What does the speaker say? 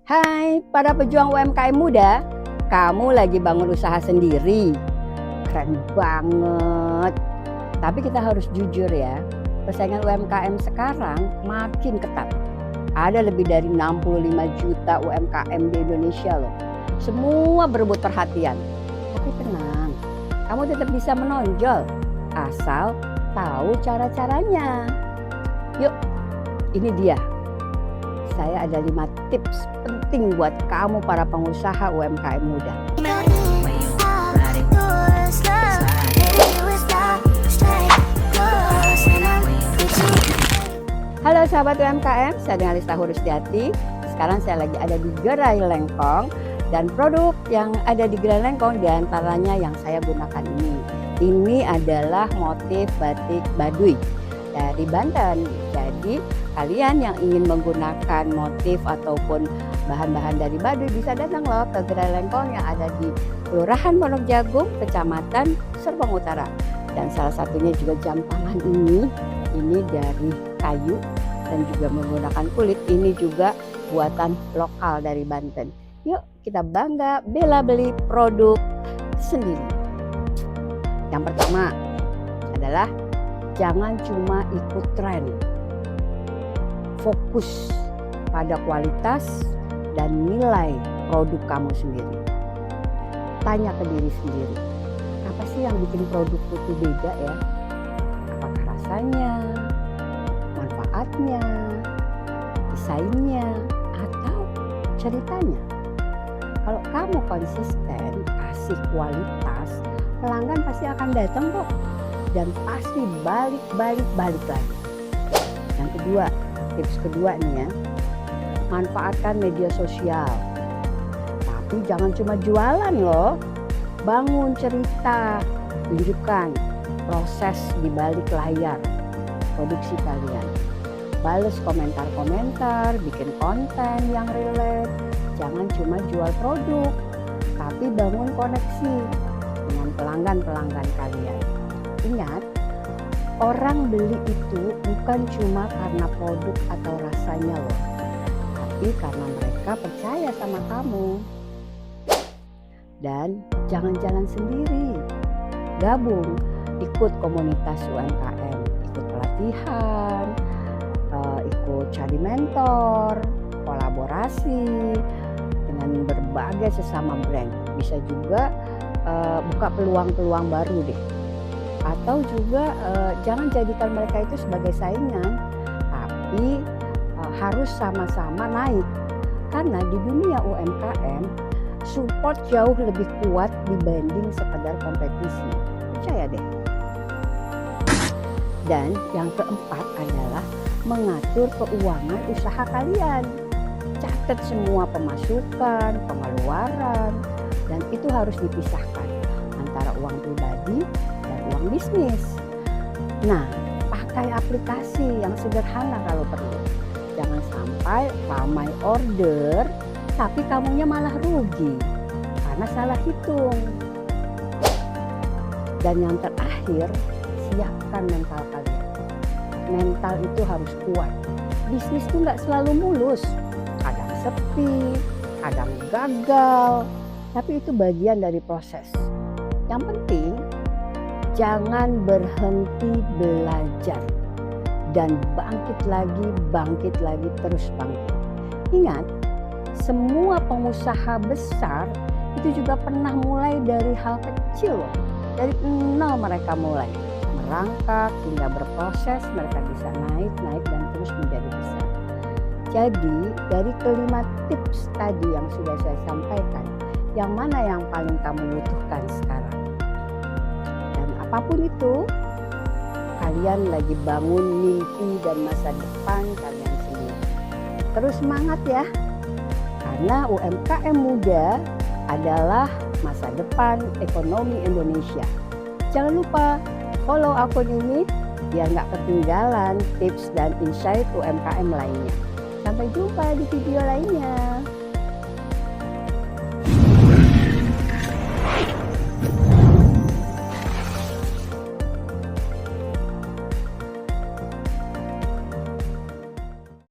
Hai para pejuang UMKM muda, kamu lagi bangun usaha sendiri. Keren banget. Tapi kita harus jujur ya, persaingan UMKM sekarang makin ketat. Ada lebih dari 65 juta UMKM di Indonesia loh. Semua berebut perhatian. Tapi tenang, kamu tetap bisa menonjol asal tahu cara-caranya. Yuk, ini dia. Saya ada 5 tips penting buat kamu para pengusaha UMKM muda. Halo sahabat UMKM, saya dengan Lista Hurustiati. Sekarang saya lagi ada di Gerai Lengkong dan produk yang ada di Gerai Lengkong diantaranya yang saya gunakan ini. Ini adalah motif batik Baduy dari Banten. Jadi kalian yang ingin menggunakan motif ataupun bahan-bahan dari Baduy bisa datang loh ke Gerai Lengkong yang ada di Kelurahan Pondok Jagung, Kecamatan Serpong Utara. Dan salah satunya juga jam tangan ini dari kayu dan juga menggunakan kulit. Ini juga buatan lokal dari Banten. Yuk kita bangga bela beli produk sendiri. Yang pertama adalah jangan cuma ikut tren. Fokus pada kualitas dan nilai produk kamu sendiri. Tanya ke diri sendiri, apa sih yang bikin produkku itu beda ya? Apakah rasanya, manfaatnya, desainnya, atau ceritanya? Kalau kamu konsisten kasih kualitas, pelanggan pasti akan datang kok dan pasti balik lagi. Yang kedua, tips kedua nih ya, manfaatkan media sosial. Tapi jangan cuma jualan loh, bangun cerita, tunjukkan proses di balik layar produksi kalian. Bales komentar-komentar, bikin konten yang relate. Jangan cuma jual produk, tapi bangun koneksi dengan pelanggan-pelanggan kalian. Ingat, orang beli itu bukan cuma karena produk atau rasanya loh, tapi karena mereka percaya sama kamu. Dan jangan jalan sendiri, gabung, ikut komunitas UMKM, ikut pelatihan, ikut cari mentor, kolaborasi dengan berbagai sesama brand. Bisa juga buka peluang-peluang baru deh. Atau juga jangan jadikan mereka itu sebagai saingan, tapi harus sama-sama naik. Karena di dunia UMKM, support jauh lebih kuat dibanding sekedar kompetisi. Percaya deh. Dan yang keempat adalah mengatur keuangan usaha kalian. Catat semua pemasukan, pengeluaran, dan itu harus dipisahkan antara uang pribadi dan uang bisnis. Nah, pakai aplikasi yang sederhana kalau perlu. Jangan sampai ramai order tapi kamunya malah rugi karena salah hitung. Dan yang terakhir, siapkan mental kalian. Mental itu harus kuat. Bisnis itu nggak selalu mulus. Kadang sepi, kadang gagal, tapi itu bagian dari proses. Yang penting, jangan berhenti belajar. Dan bangkit lagi, terus bangkit. Ingat, semua pengusaha besar itu juga pernah mulai dari hal kecil loh. Dari nol mereka mulai. Merangkak hingga berproses, mereka bisa naik dan terus menjadi besar. Jadi dari kelima tips tadi yang sudah saya sampaikan, yang mana yang paling kamu butuhkan sekarang? Dan apapun itu, kalian lagi bangun mimpi dan masa depan kalian sendiri. Terus semangat ya, karena UMKM muda adalah masa depan ekonomi Indonesia. Jangan lupa follow akun ini biar nggak ketinggalan tips dan insight UMKM lainnya. Sampai jumpa di video lainnya.